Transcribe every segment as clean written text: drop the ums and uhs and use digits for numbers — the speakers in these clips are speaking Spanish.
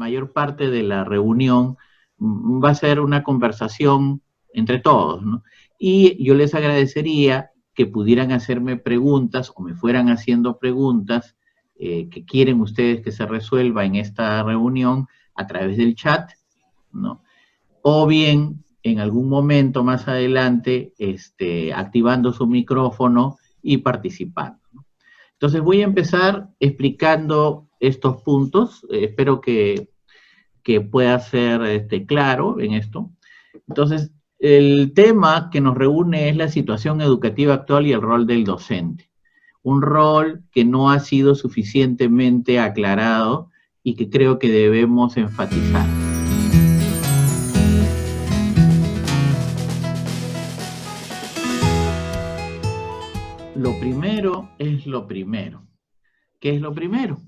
mayor parte de la reunión va a ser una conversación entre todos, ¿no? Y yo les agradecería que pudieran hacerme preguntas o me fueran haciendo preguntas que quieren ustedes que se resuelva en esta reunión a través del chat, ¿no? O bien en algún momento más adelante activando su micrófono y participando, ¿no? Entonces voy a empezar explicando estos puntos, espero que pueda ser claro en esto. Entonces, el tema que nos reúne es la situación educativa actual y el rol del docente. Un rol que no ha sido suficientemente aclarado y que creo que debemos enfatizar. Lo primero es lo primero. ¿Qué es lo primero?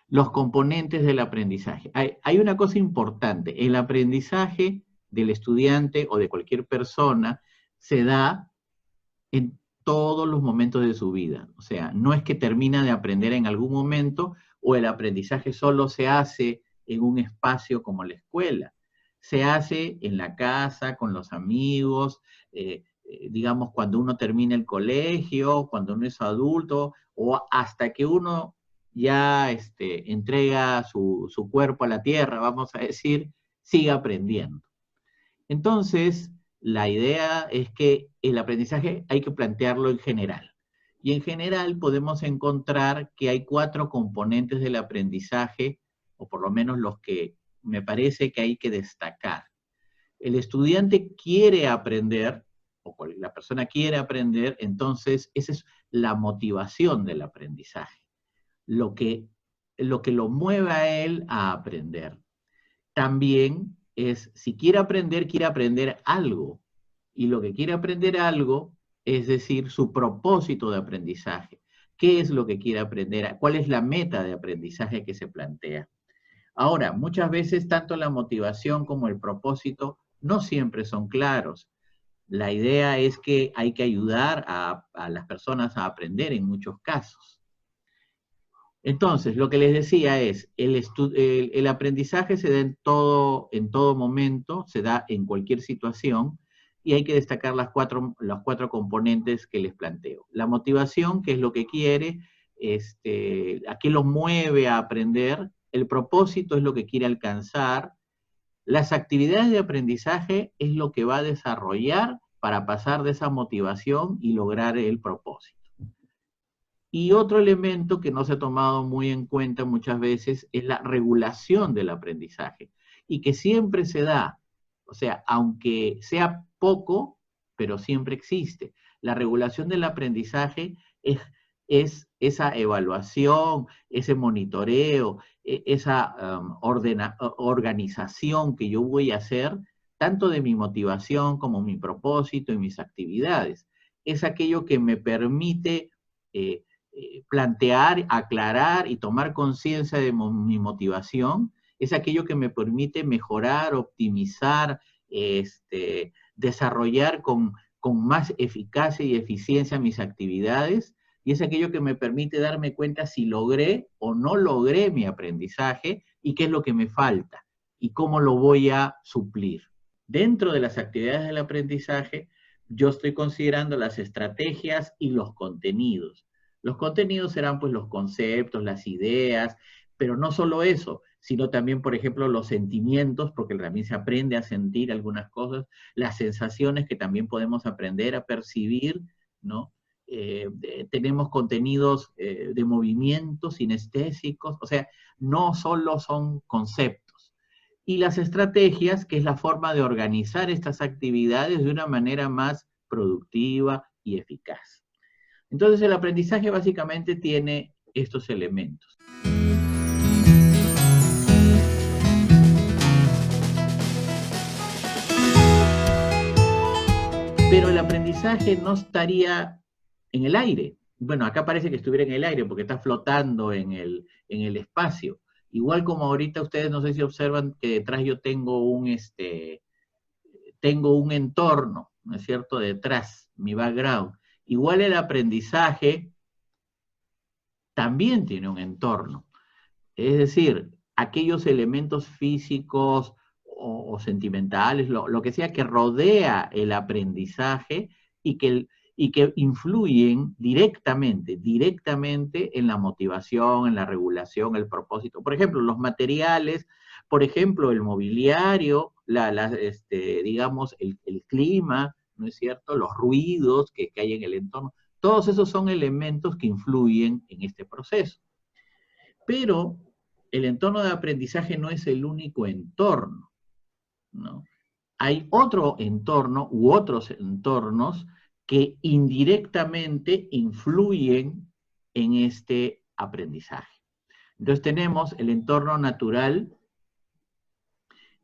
Los componentes del aprendizaje. Hay una cosa importante, el aprendizaje del estudiante o de cualquier persona se da en todos los momentos de su vida. O sea, no es que termina de aprender en algún momento o el aprendizaje solo se hace en un espacio como la escuela. Se hace en la casa, con los amigos, digamos, cuando uno termina el colegio, cuando uno es adulto, o hasta que uno ya entrega su cuerpo a la tierra, vamos a decir, sigue aprendiendo. Entonces, la idea es que el aprendizaje hay que plantearlo en general. Y en general podemos encontrar que hay 4 componentes del aprendizaje, o por lo menos los que me parece que hay que destacar. El estudiante quiere aprender, o la persona quiere aprender, entonces esa es la motivación del aprendizaje, lo que lo mueve a él a aprender. También es, si quiere aprender algo. Y lo que quiere aprender algo, es decir, su propósito de aprendizaje. ¿Qué es lo que quiere aprender? ¿Cuál es la meta de aprendizaje que se plantea? Ahora, muchas veces tanto la motivación como el propósito no siempre son claros. La idea es que hay que ayudar a las personas a aprender en muchos casos. Entonces, lo que les decía es, el aprendizaje se da en todo momento, se da en cualquier situación, y hay que destacar los 4 componentes que les planteo. La motivación, que es lo que quiere, a qué lo mueve a aprender, el propósito es lo que quiere alcanzar, las actividades de aprendizaje es lo que va a desarrollar para pasar de esa motivación y lograr el propósito. Y otro elemento que no se ha tomado muy en cuenta muchas veces es la regulación del aprendizaje y que siempre se da, o sea, aunque sea poco, pero siempre existe. La regulación del aprendizaje es esa evaluación, ese monitoreo, esa organización que yo voy a hacer, tanto de mi motivación como mi propósito y mis actividades. Es aquello que me permite plantear, aclarar y tomar conciencia de mi motivación, es aquello que me permite mejorar, optimizar, desarrollar con más eficacia y eficiencia mis actividades, y es aquello que me permite darme cuenta si logré o no logré mi aprendizaje y qué es lo que me falta y cómo lo voy a suplir. Dentro de las actividades del aprendizaje, yo estoy considerando las estrategias y los contenidos. Los contenidos serán pues los conceptos, las ideas, pero no solo eso, sino también, por ejemplo, los sentimientos, porque también se aprende a sentir algunas cosas, las sensaciones que también podemos aprender a percibir, ¿no? Tenemos contenidos de movimientos sinestésicos, o sea, no solo son conceptos. Y las estrategias, que es la forma de organizar estas actividades de una manera más productiva y eficaz. Entonces el aprendizaje básicamente tiene estos elementos. Pero el aprendizaje no estaría en el aire. Bueno, acá parece que estuviera en el aire porque está flotando en el espacio. Igual como ahorita ustedes no sé si observan que detrás yo tengo un entorno, ¿no es cierto? Detrás, mi background. Igual el aprendizaje también tiene un entorno. Es decir, aquellos elementos físicos o sentimentales, lo que sea que rodea el aprendizaje y que influyen directamente en la motivación, en la regulación, el propósito. Por ejemplo, los materiales, por ejemplo, el mobiliario, digamos, el clima, ¿no es cierto? Los ruidos que hay en el entorno. Todos esos son elementos que influyen en este proceso. Pero el entorno de aprendizaje no es el único entorno, ¿no? Hay otro entorno u otros entornos que indirectamente influyen en este aprendizaje. Entonces tenemos el entorno natural,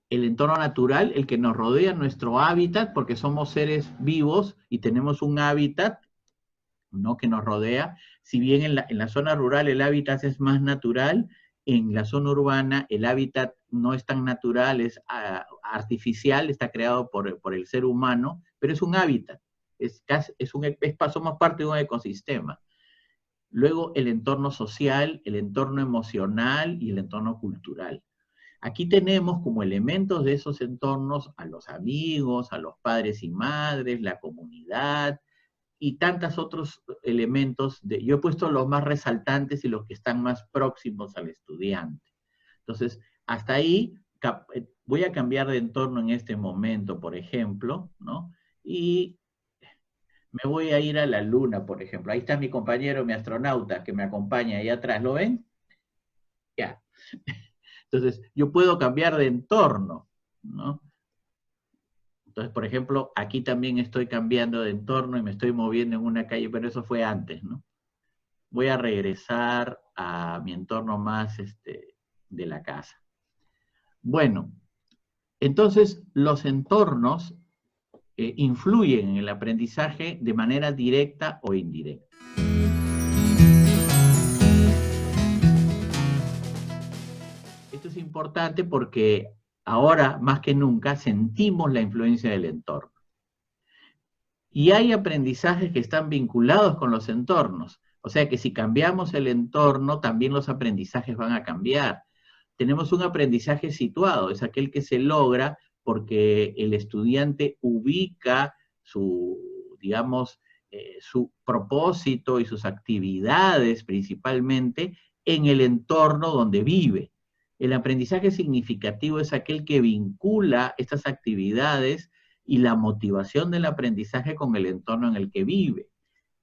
el que nos rodea, nuestro hábitat, porque somos seres vivos y tenemos un hábitat, ¿no?, que nos rodea. Si bien en la zona rural el hábitat es más natural, en la zona urbana el hábitat no es tan natural, es artificial, está creado por el ser humano, pero es un hábitat, somos parte de un ecosistema. Luego el entorno social, el entorno emocional y el entorno cultural. Aquí tenemos como elementos de esos entornos a los amigos, a los padres y madres, la comunidad, y tantos otros elementos. Yo he puesto los más resaltantes y los que están más próximos al estudiante. Entonces, hasta ahí voy a cambiar de entorno en este momento, por ejemplo, ¿no? Y me voy a ir a la luna, por ejemplo. Ahí está mi compañero, mi astronauta, que me acompaña ahí atrás. ¿Lo ven? Ya. Entonces, yo puedo cambiar de entorno, ¿no? Entonces, por ejemplo, aquí también estoy cambiando de entorno y me estoy moviendo en una calle, pero eso fue antes, ¿no? Voy a regresar a mi entorno más de la casa. Bueno, entonces los entornos influyen en el aprendizaje de manera directa o indirecta. Esto es importante porque ahora, más que nunca, sentimos la influencia del entorno. Y hay aprendizajes que están vinculados con los entornos. O sea que si cambiamos el entorno, también los aprendizajes van a cambiar. Tenemos un aprendizaje situado, es aquel que se logra porque el estudiante ubica digamos, su propósito y sus actividades principalmente en el entorno donde vive. El aprendizaje significativo es aquel que vincula estas actividades y la motivación del aprendizaje con el entorno en el que vive.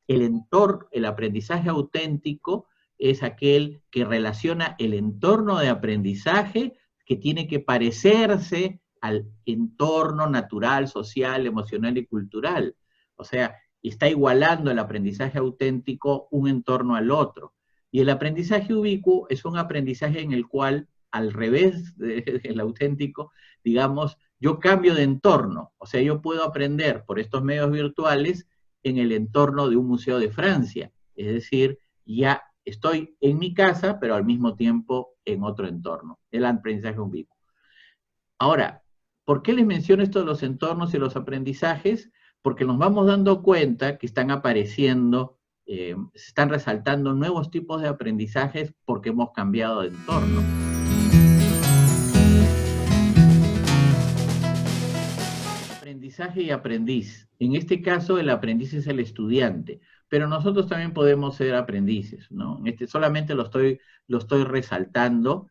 El aprendizaje auténtico es aquel que relaciona el entorno de aprendizaje que tiene que parecerse al entorno natural, social, emocional y cultural. O sea, está igualando el aprendizaje auténtico un entorno al otro. Y el aprendizaje ubicuo es un aprendizaje en el cual, al revés del auténtico, digamos, yo cambio de entorno. O sea, yo puedo aprender por estos medios virtuales en el entorno de un museo de Francia. Es decir, ya estoy en mi casa, pero al mismo tiempo en otro entorno. El aprendizaje ubicuo. Ahora, ¿por qué les menciono esto de los entornos y los aprendizajes? Porque nos vamos dando cuenta que están apareciendo, se están resaltando nuevos tipos de aprendizajes porque hemos cambiado de entorno. Aprendizaje y aprendiz. En este caso, el aprendiz es el estudiante, pero nosotros también podemos ser aprendices, ¿no? Solamente lo estoy resaltando.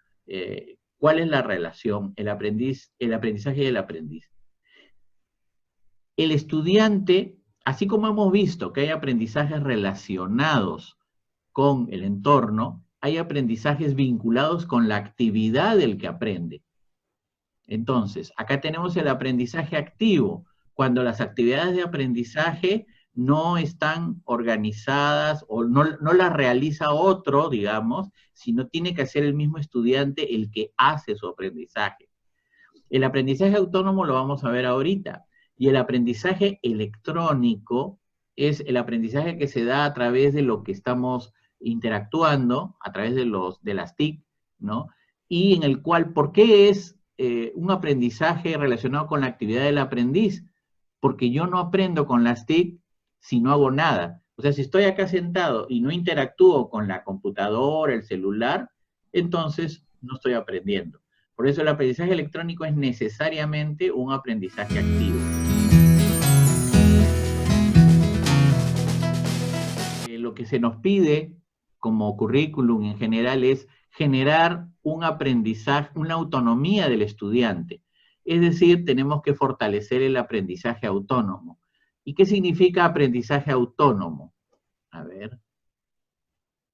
¿Cuál es la relación? El aprendizaje y el aprendiz. El estudiante, así como hemos visto que hay aprendizajes relacionados con el entorno, hay aprendizajes vinculados con la actividad del que aprende. Entonces, acá tenemos el aprendizaje activo, cuando las actividades de aprendizaje no están organizadas o no las realiza otro, digamos, sino tiene que ser el mismo estudiante el que hace su aprendizaje. El aprendizaje autónomo lo vamos a ver ahorita, y el aprendizaje electrónico es el aprendizaje que se da a través de lo que estamos interactuando, a través de las TIC, ¿no? Y en el cual, ¿por qué es un aprendizaje relacionado con la actividad del aprendiz? Porque yo no aprendo con las TIC si no hago nada. O sea, si estoy acá sentado y no interactúo con la computadora, el celular, entonces no estoy aprendiendo. Por eso el aprendizaje electrónico es necesariamente un aprendizaje activo. Lo que se nos pide como currículum en general es generar un aprendizaje, una autonomía del estudiante. Es decir, tenemos que fortalecer el aprendizaje autónomo. ¿Y qué significa aprendizaje autónomo? A ver.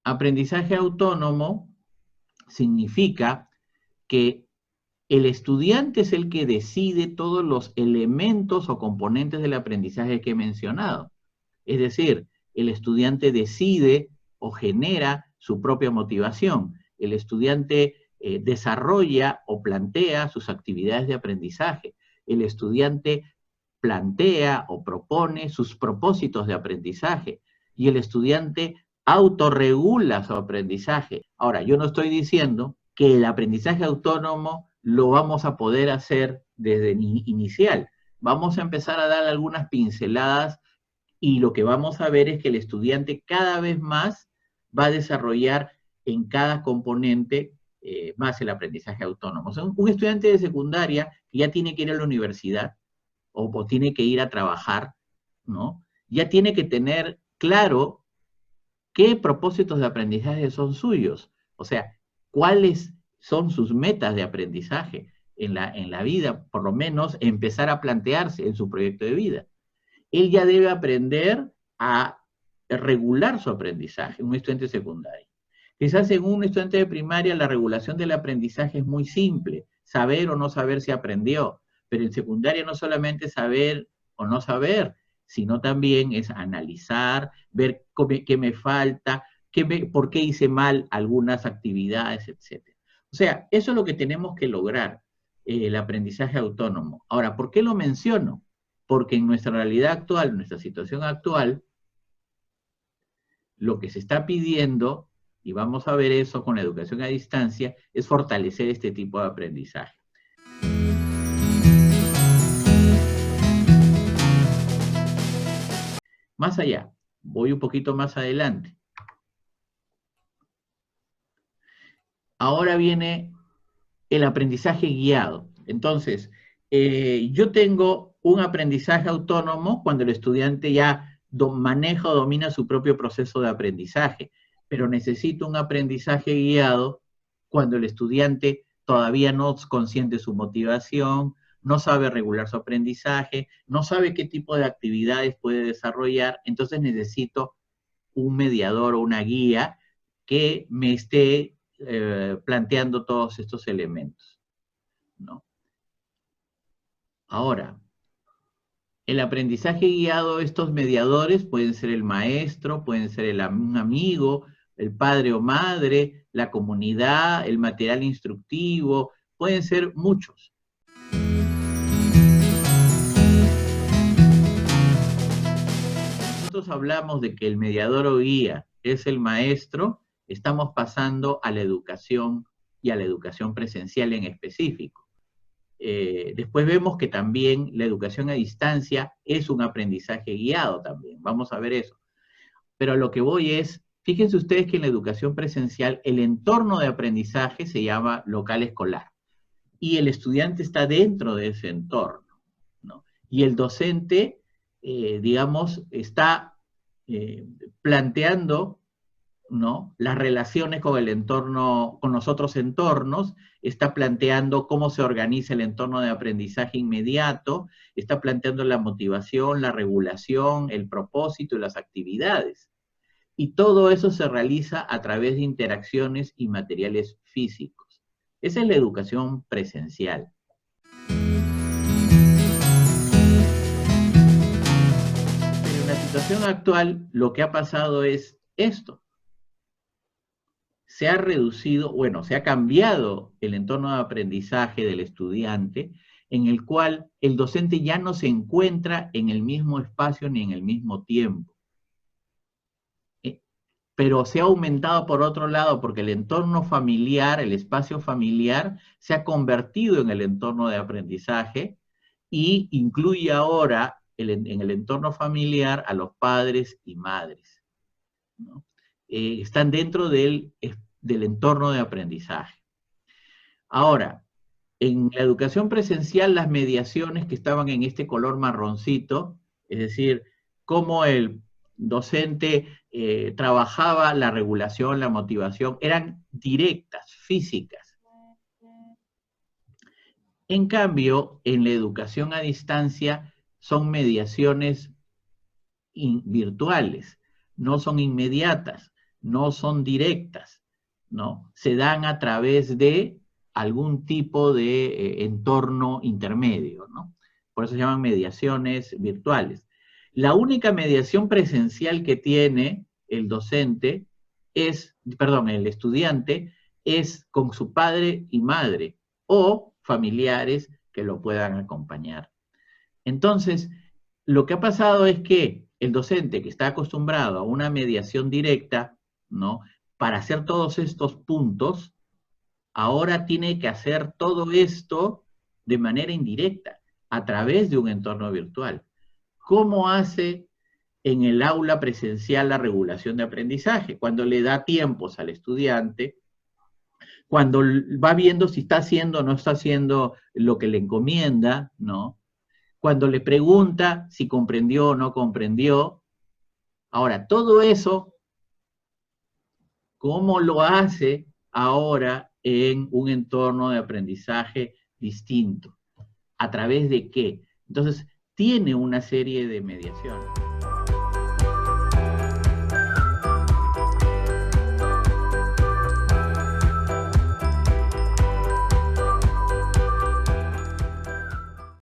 Aprendizaje autónomo significa que el estudiante es el que decide todos los elementos o componentes del aprendizaje que he mencionado. Es decir, el estudiante decide o genera su propia motivación. El estudiante desarrolla o plantea sus actividades de aprendizaje. El estudiante plantea o propone sus propósitos de aprendizaje. Y el estudiante autorregula su aprendizaje. Ahora, yo no estoy diciendo que el aprendizaje autónomo lo vamos a poder hacer desde inicial. Vamos a empezar a dar algunas pinceladas y lo que vamos a ver es que el estudiante cada vez más va a desarrollar en cada componente más el aprendizaje autónomo. O sea, un estudiante de secundaria que ya tiene que ir a la universidad o tiene que ir a trabajar, ¿no? Ya tiene que tener claro qué propósitos de aprendizaje son suyos. O sea, cuáles son sus metas de aprendizaje en la vida, por lo menos empezar a plantearse en su proyecto de vida. Él ya debe aprender a regular su aprendizaje, un estudiante secundario. Quizás en un estudiante de primaria la regulación del aprendizaje es muy simple, saber o no saber si aprendió, pero en secundaria no solamente saber o no saber, sino también es analizar, ver qué me falta, por qué hice mal algunas actividades, etc. O sea, eso es lo que tenemos que lograr, el aprendizaje autónomo. Ahora, ¿por qué lo menciono? Porque en nuestra realidad actual, nuestra situación actual, lo que se está pidiendo, y vamos a ver eso con la educación a distancia, es fortalecer este tipo de aprendizaje. Más allá, voy un poquito más adelante. Ahora viene el aprendizaje guiado. Entonces, yo tengo un aprendizaje autónomo cuando el estudiante ya maneja o domina su propio proceso de aprendizaje, pero necesito un aprendizaje guiado cuando el estudiante todavía no es consciente de su motivación, no sabe regular su aprendizaje, no sabe qué tipo de actividades puede desarrollar, entonces necesito un mediador o una guía que me esté planteando todos estos elementos, ¿no? Ahora, el aprendizaje guiado, estos mediadores pueden ser el maestro, pueden ser un amigo, el padre o madre, la comunidad, el material instructivo, pueden ser muchos. Nosotros hablamos de que el mediador o guía es el maestro, estamos pasando a la educación y a la educación presencial en específico. Después vemos que también la educación a distancia es un aprendizaje guiado también, vamos a ver eso. Pero a lo que voy es, fíjense ustedes que en la educación presencial el entorno de aprendizaje se llama local escolar y el estudiante está dentro de ese entorno, ¿no? Y el docente, digamos, está planteando, ¿no?, las relaciones con el entorno, con los otros entornos, está planteando cómo se organiza el entorno de aprendizaje inmediato, está planteando la motivación, la regulación, el propósito y las actividades. Y todo eso se realiza a través de interacciones y materiales físicos. Esa es la educación presencial. Pero en la situación actual, lo que ha pasado es esto. Se ha reducido, bueno, se ha cambiado el entorno de aprendizaje del estudiante, en el cual el docente ya no se encuentra en el mismo espacio ni en el mismo tiempo. Pero se ha aumentado por otro lado porque el entorno familiar, el espacio familiar, se ha convertido en el entorno de aprendizaje y incluye ahora en el entorno familiar a los padres y madres, ¿no? Están dentro del entorno de aprendizaje. Ahora, en la educación presencial, las mediaciones que estaban en este color marroncito, es decir, cómo el docente trabajaba la regulación, la motivación, eran directas, físicas. En cambio, en la educación a distancia son mediaciones virtuales, no son inmediatas, no son directas, ¿no? Se dan a través de algún tipo de entorno intermedio, ¿no? Por eso se llaman mediaciones virtuales. La única mediación presencial que tiene el docente es, perdón, el estudiante, es con su padre y madre o familiares que lo puedan acompañar. Entonces, lo que ha pasado es que el docente que está acostumbrado a una mediación directa, ¿no? Para hacer todos estos puntos, ahora tiene que hacer todo esto de manera indirecta, a través de un entorno virtual. ¿Cómo hace en el aula presencial la regulación de aprendizaje? Cuando le da tiempos al estudiante, cuando va viendo si está haciendo o no está haciendo lo que le encomienda, ¿no? Cuando le pregunta si comprendió o no comprendió. Ahora, todo eso, ¿cómo lo hace ahora en un entorno de aprendizaje distinto? ¿A través de qué? Entonces, tiene una serie de mediaciones.